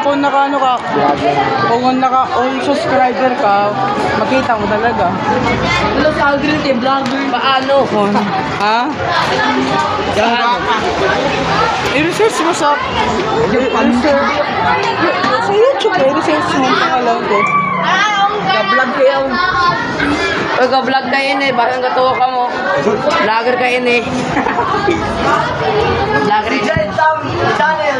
kung naka ano ka, kung naka all subscriber ka, makita mo talaga. Wala sa algorithm, vlogger. Paano? Ha? I-research mo sa YouTube, i-research mo ang pangalan ko. Ka-vlog kayo. Pag ka-vlog kayo eh, bakit katuwa ka mo? Vlogger kayo eh. Vlogger yun.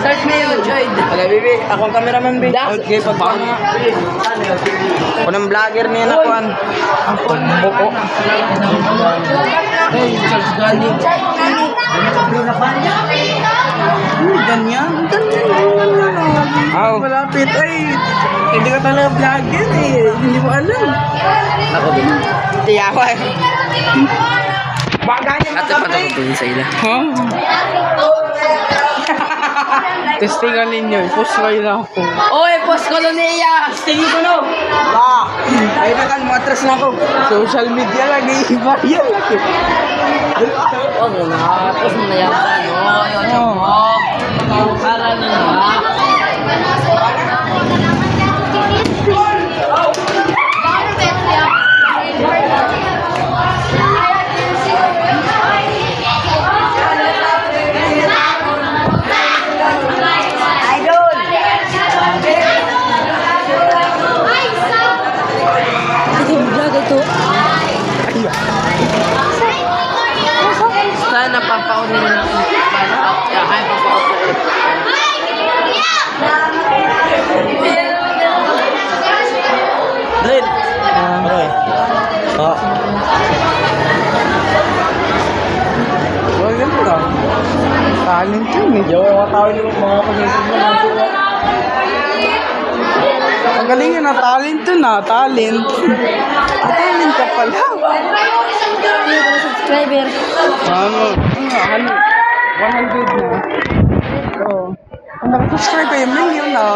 Search mo yun, Joyd. Wala, bibi. Ako ang cameraman, bibi. Okay, pagpapang nga. Ako ng vlogger niya na kuhan. Ang poko. Hey, Charles Gani. Ganyan. Ganyan. Malapit. Ay, hindi ka talaga vlogger eh. Hindi mo alam. Ako din. Tiyawa eh. Bagay At dapat ako sa ila. Ha? Testingan ninyo. Post kayo na ako. Oy, post ko na niya. Tingin ko no. Ay na kan, matras na ako. Social media lagi. Iba yan lagi. Oo na. Post mo na yan. Ano? Para na nga. Sana pampaon nila ng kaya kaya pampaon ko ulit. Drill. Well, yan ka. Talent yun eh. Yung mga tao yung mga pag-isip mo ng suwa. Ang galing yun na talent yun na. Talent. Talent ka pala. Subscriber. Ano? 100 na. Oo. Kung nakasubscribe kayo, million na.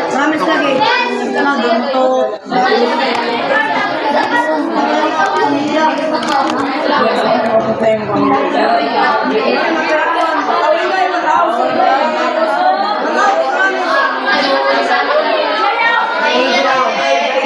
Promise lagi. Ito.